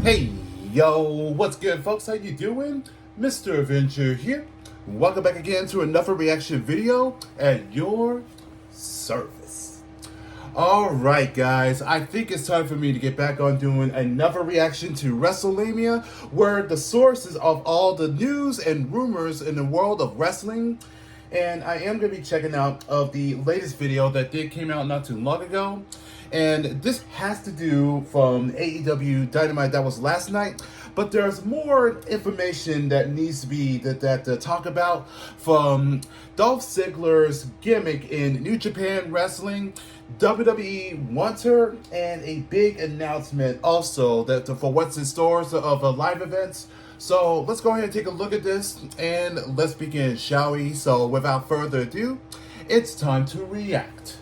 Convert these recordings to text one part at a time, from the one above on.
Hey, yo, what's good, folks? How you doing? Mr. Avenger here. Welcome back again to another reaction video at your service. Alright, guys, I think it's time for me to get back on doing another reaction to Wrestlelamia, where the sources of all the news and rumors in the world of wrestling. And I am going to be checking out of the latest video that came out not too long ago. And this has to do from AEW Dynamite that was last night, but there's more information that needs to be to talk about from Dolph Ziggler's gimmick in New Japan Wrestling. WWE wants her, and a big announcement also that for what's in store of live events. So let's go ahead and take a look at this and let's begin, shall we? So without further ado, it's time to react.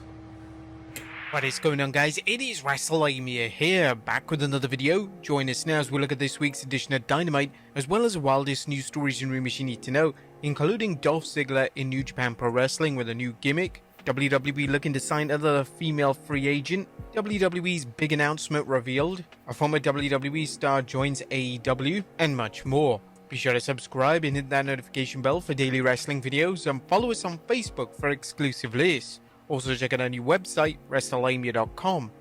What is going on, guys? It is Wrestlelamia here, back with another video. Join us now as we look at this week's edition of Dynamite, as well as the wildest news stories and rumors you need to know, including Dolph Ziggler in New Japan Pro Wrestling with a new gimmick, WWE looking to sign another female free agent, WWE's big announcement revealed, a former WWE star joins AEW, and much more. Be sure to subscribe and hit that notification bell for daily wrestling videos, and follow us on Facebook for exclusive lists. Also check out our new website, Wrestlelamia.com.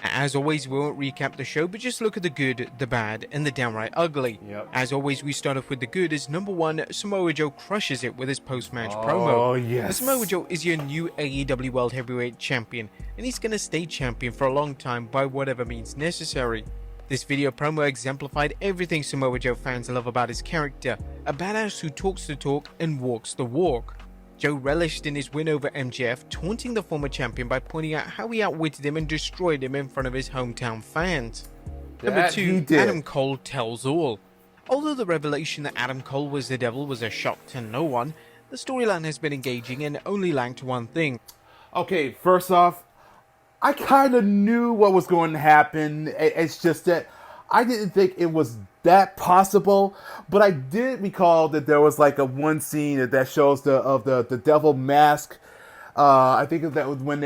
As always, we won't recap the show, but just look at the good, the bad, and the downright ugly. As always, we start off with the good as number one, Samoa Joe crushes it with his post-match promo. Oh, yes. Samoa Joe is your new AEW World Heavyweight Champion, and he's going to stay champion for a long time by whatever means necessary. This video promo exemplified everything Samoa Joe fans love about his character, a badass who talks the talk and walks the walk. Joe relished in his win over MJF, taunting the former champion by pointing out how he outwitted him and destroyed him in front of his hometown fans. Number two, Adam Cole tells all. Although the revelation that Adam Cole was the devil was a shock to no one, the storyline has been engaging and only lacked one thing. Okay, first off, I kind of knew what was going to happen. It's just that I didn't think it was that possible, but I did recall that there was like a one scene that shows the devil mask. I think that was when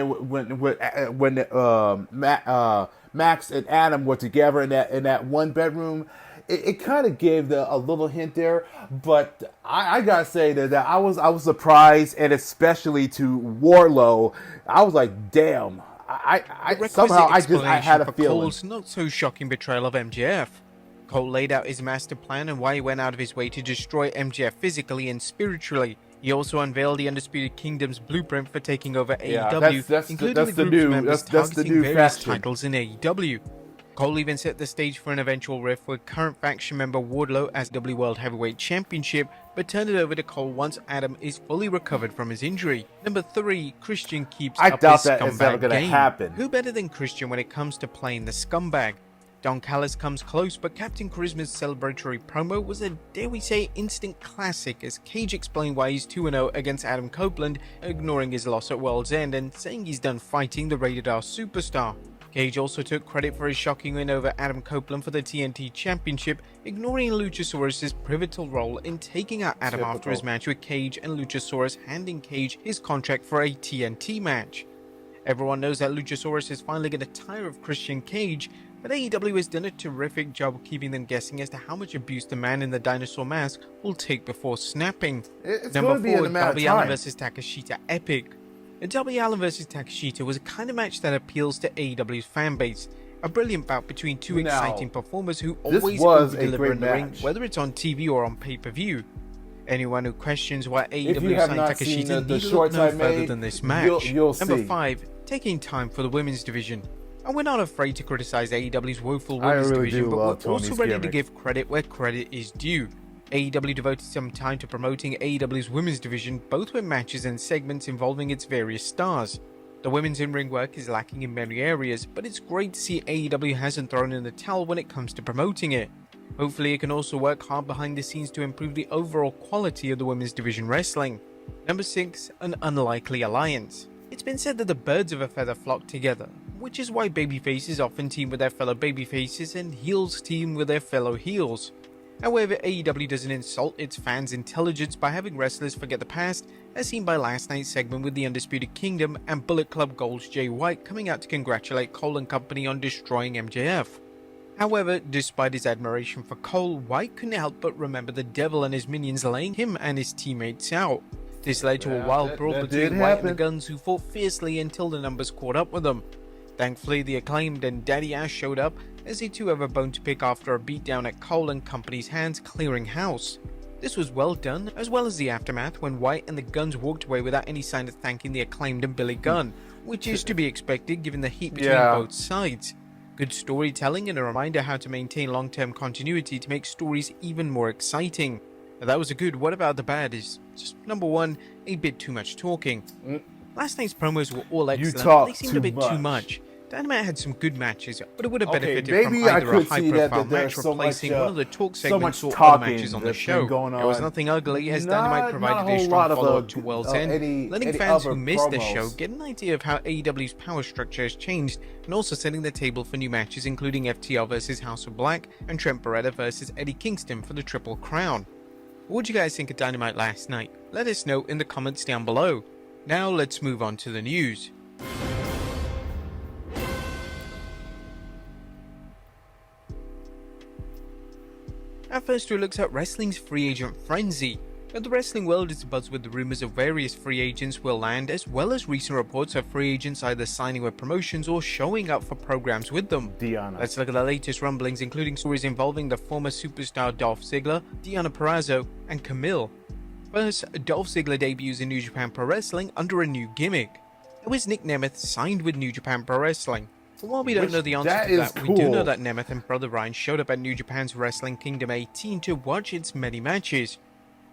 Max and Adam were together in that one bedroom. It kind of gave a little hint there, but I gotta say that I was surprised, and especially to Wardlow, I was like, damn. I had a feeling. Cole's not so shocking betrayal of MJF. Cole laid out his master plan and why he went out of his way to destroy MJF physically and spiritually. He also unveiled the Undisputed Kingdom's blueprint for taking over AEW, including the group's members targeting various titles in AEW. Cole even set the stage for an eventual rift with current faction member Wardlow as WWE World Heavyweight Championship, but turned it over to Cole once Adam is fully recovered from his injury. Number 3, Christian keeps up his scumbag game. Who better than Christian when it comes to playing the scumbag? Don Callis comes close, but Captain Charisma's celebratory promo was a, dare we say, instant classic as Cage explained why he's 2-0 against Adam Copeland, ignoring his loss at World's End and saying he's done fighting the Rated R superstar. Cage also took credit for his shocking win over Adam Copeland for the TNT Championship, ignoring Luchasaurus' pivotal role in taking out Adam after his match with Cage and Luchasaurus handing Cage his contract for a TNT match. Everyone knows that Luchasaurus is finally going to tire of Christian Cage, but AEW has done a terrific job keeping them guessing as to how much abuse the man in the dinosaur mask will take before snapping. Number 4, Darby Allin vs Takeshita Epic. Darby Allin vs Takeshita was a kind of match that appeals to AEW's fanbase. A brilliant bout between two exciting performers who always over-deliver in the ring, whether it's on TV or on pay-per-view. Anyone who questions why AEW signed Takeshita need look no further than this match. Number 5, taking time for the women's division. And we're not afraid to criticize AEW's woeful women's division, but we're also ready to give credit where credit is due. AEW devoted some time to promoting AEW's women's division, both with matches and segments involving its various stars. The women's in-ring work is lacking in many areas, but it's great to see AEW hasn't thrown in the towel when it comes to promoting it. Hopefully it can also work hard behind the scenes to improve the overall quality of the women's division wrestling. Number 6, an unlikely alliance. It's been said that the birds of a feather flock together, which is why babyfaces often team with their fellow babyfaces and heels team with their fellow heels. However, AEW doesn't insult its fans' intelligence by having wrestlers forget the past, as seen by last night's segment with the Undisputed Kingdom and Bullet Club Gold's Jay White coming out to congratulate Cole and company on destroying MJF. However, despite his admiration for Cole, White couldn't help but remember the devil and his minions laying him and his teammates out. This led to a wild brawl between White and the Guns, who fought fiercely until the numbers caught up with them. Thankfully, the Acclaimed and Daddy Ash showed up, as the two have a bone to pick after a beatdown at Cole and company's hands, clearing house. This was well done, as well as the aftermath when White and the Guns walked away without any sign of thanking the Acclaimed and Billy Gunn, which is to be expected given the heat between both sides. Good storytelling and a reminder how to maintain long-term continuity to make stories even more exciting. Now, that was a good. What about the bad is just number one, a bit too much talking. Last night's promos were all excellent, but they seemed a bit too much. Dynamite had some good matches, but it would have benefited from either a high-profile match replacing one of the talk segments or other matches on the show. There was nothing ugly, as Dynamite provided a strong follow-up to World's End, letting fans who missed the show get an idea of how AEW's power structure has changed, and also setting the table for new matches including FTR vs House of Black and Trent Beretta vs Eddie Kingston for the Triple Crown. What did you guys think of Dynamite last night? Let us know in the comments down below. Now let's move on to the news. At first, we looks at wrestling's free agent frenzy. Now, the wrestling world is abuzz with the rumors of various free agents will land, as well as recent reports of free agents either signing with promotions or showing up for programs with them. Let's look at the latest rumblings, including stories involving the former superstar Dolph Ziggler, Deonna Purrazzo, and Kamilie. First, Dolph Ziggler debuts in New Japan Pro Wrestling under a new gimmick. It was Nick Nemeth signed with New Japan Pro Wrestling. But while we don't know the answer to that, we do know that Nemeth and brother Ryan showed up at New Japan's Wrestling Kingdom 18 to watch its many matches.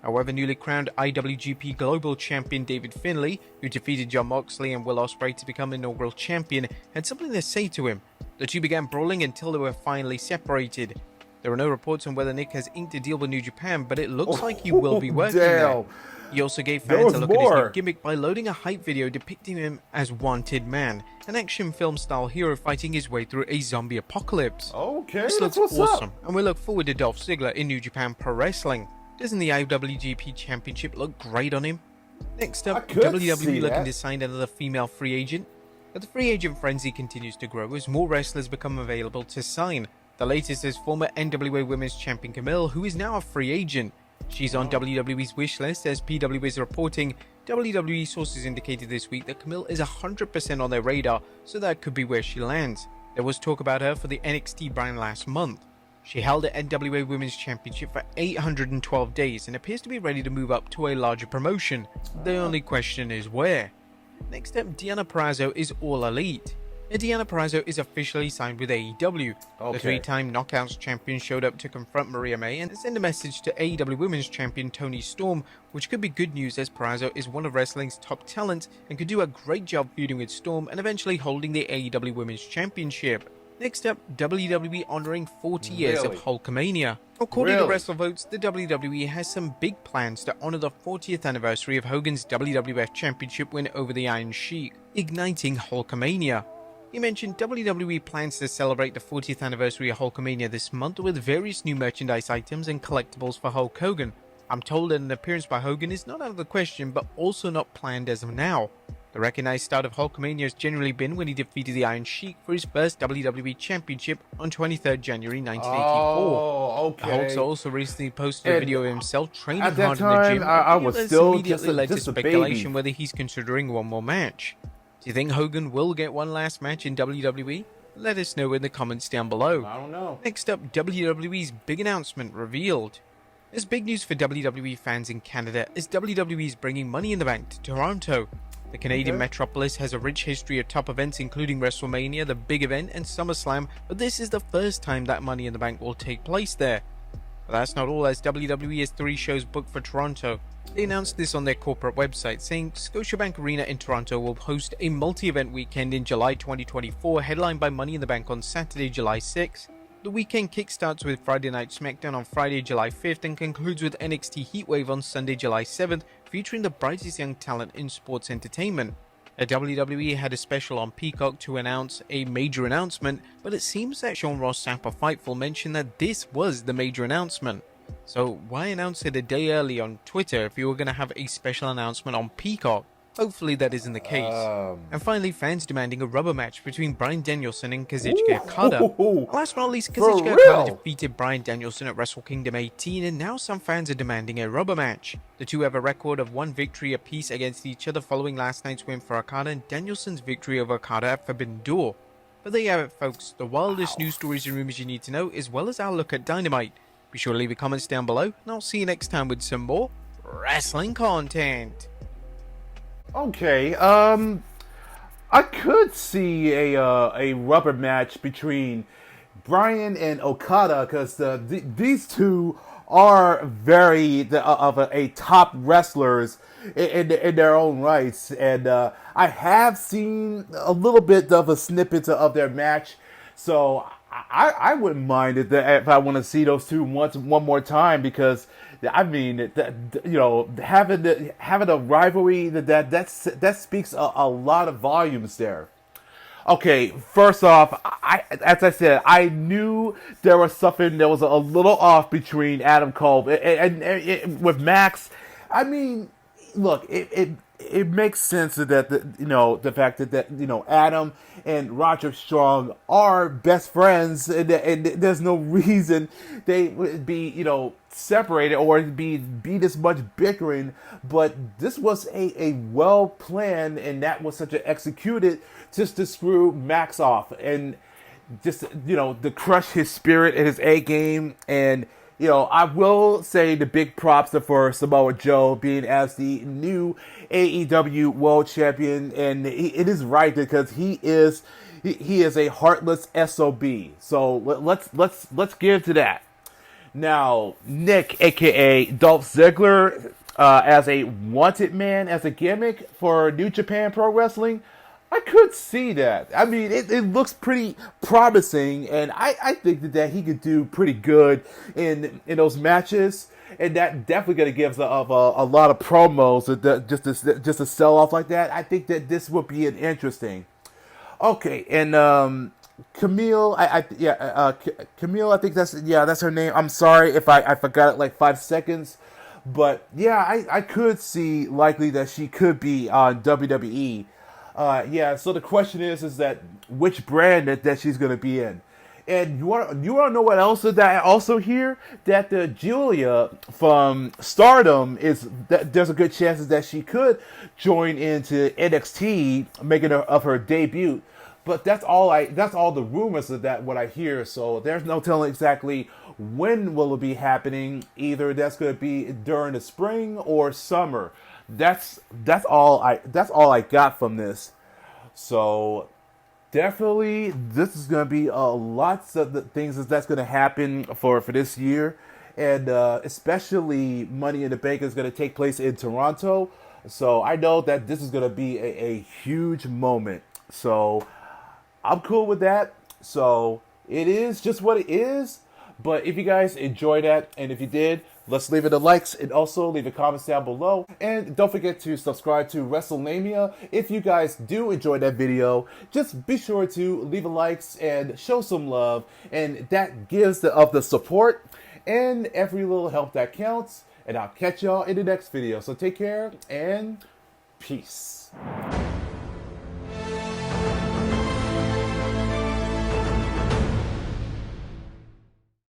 However, newly crowned IWGP Global Champion David Finlay, who defeated Jon Moxley and Will Ospreay to become inaugural champion, had something to say to him. The two began brawling until they were finally separated. There are no reports on whether Nick has inked a deal with New Japan, but it looks like he will be working there. He also gave fans a look at his new gimmick by loading a hype video depicting him as Wanted Man, an action film style hero fighting his way through a zombie apocalypse. This looks awesome, and we look forward to Dolph Ziggler in New Japan Pro Wrestling. Doesn't the IWGP Championship look great on him? Next up, WWE looking to sign another female free agent. But the free agent frenzy continues to grow as more wrestlers become available to sign. The latest is former NWA Women's Champion Kamilie, who is now a free agent. She's on WWE's wish list, as PW is reporting. WWE sources indicated this week that Kamilie is 100% on their radar, so that could be where she lands. There was talk about her for the NXT brand last month. She held the NWA Women's Championship for 812 days and appears to be ready to move up to a larger promotion. The only question is where. Next up, Deonna Purrazzo is All Elite. Deonna Purrazzo is officially signed with AEW. The three-time Knockouts champion showed up to confront Maria May and send a message to AEW Women's Champion Toni Storm, which could be good news as Purrazzo is one of wrestling's top talents and could do a great job feuding with Storm and eventually holding the AEW Women's Championship. Next up, WWE honoring 40 years of Hulkamania. According to WrestleVotes, the WWE has some big plans to honor the 40th anniversary of Hogan's WWF Championship win over the Iron Sheik, igniting Hulkamania. He mentioned WWE plans to celebrate the 40th anniversary of Hulkamania this month with various new merchandise items and collectibles for Hulk Hogan. I'm told that an appearance by Hogan is not out of the question, but also not planned as of now. The recognized start of Hulkamania has generally been when he defeated the Iron Sheik for his first WWE Championship on 23rd January 1984. Hulk's also recently posted a video of himself training hard in the gym. I was still immediately led to speculation whether he's considering one more match. Do you think Hogan will get one last match in WWE? Let us know in the comments down below. I don't know. Next up, WWE's big announcement revealed. There's big news for WWE fans in Canada as WWE is bringing Money in the Bank to Toronto. The Canadian metropolis has a rich history of top events including WrestleMania, the Big Event, and SummerSlam, but this is the first time that Money in the Bank will take place there. But that's not all, as WWE has 3 shows booked for Toronto. They announced this on their corporate website, saying Scotiabank Arena in Toronto will host a multi-event weekend in July 2024, headlined by Money in the Bank on Saturday, July 6th. The weekend kickstarts with Friday Night SmackDown on Friday, July 5th, and concludes with NXT Heatwave on Sunday, July 7th, featuring the brightest young talent in sports entertainment. WWE had a special on Peacock to announce a major announcement, but it seems that Sean Ross Sapp of Fightful mentioned that this was the major announcement. So why announce it a day early on Twitter if you were going to have a special announcement on Peacock? Hopefully that isn't the case. And finally, fans demanding a rubber match between Bryan Danielson and Kazuchika Okada. Last but not least, Kazuchika Okada defeated Bryan Danielson at Wrestle Kingdom 18, and now some fans are demanding a rubber match. The two have a record of 1 victory apiece against each other following last night's win for Okada and Danielson's victory over Okada at Forbidden Door. But there you have it, folks, the wildest news stories and rumors you need to know, as well as our look at Dynamite. Be sure to leave your comments down below, and I'll see you next time with some more wrestling content. Okay, I could see a rubber match between Bryan and Okada, because these two are very of a top wrestlers in their own rights, and I have seen a little bit of a snippet of their match, so I wouldn't mind it if I want to see those two one more time, because I mean, you know, having a rivalry that speaks a lot of volumes there. Okay, first off, as I said, I knew there was something that was a little off between Adam Cole and with Max. I mean, look, it makes sense that the fact that Adam and Roderick Strong are best friends, and there's no reason they would be separated or be this much bickering. But this was a well planned, and that was such an executed just to screw Max off and just to crush his spirit and his A game. And I will say the big props are for Samoa Joe being as the new AEW World Champion, and it is right because he is a heartless SOB. So let's give to that. Now, Nick, aka Dolph Ziggler, as a wanted man, as a gimmick for New Japan Pro Wrestling, I could see that. I mean, it looks pretty promising, and I think that he could do pretty good in those matches, and that definitely going to give a lot of promos just to sell off like that. I think that this would be an interesting. Okay, and Kamilie, Kamilie, I think that's her name. I'm sorry if I forgot it like 5 seconds, but yeah, I could see likely that she could be on WWE. So the question is that which brand that she's gonna be in, and you want to know what else is that I also hear that the Julia from Stardom there's a good chance that she could join into NXT, making her debut. But that's all the rumors of that what I hear. So there's no telling exactly when will it be happening. Either that's going to be during the spring or summer. That's all I got from this. So definitely this is going to be lots of the things that's going to happen for this year, and especially Money in the Bank is going to take place in Toronto. So I know that this is going to be a huge moment. So I'm cool with that. So it is just what it is. But if you guys enjoyed that, and if you did, let's leave it a likes, and also leave a comments down below. And don't forget to subscribe to Wrestlelamia. If you guys do enjoy that video, just be sure to leave a likes and show some love. And that gives the support, and every little help that counts. And I'll catch y'all in the next video. So take care and peace.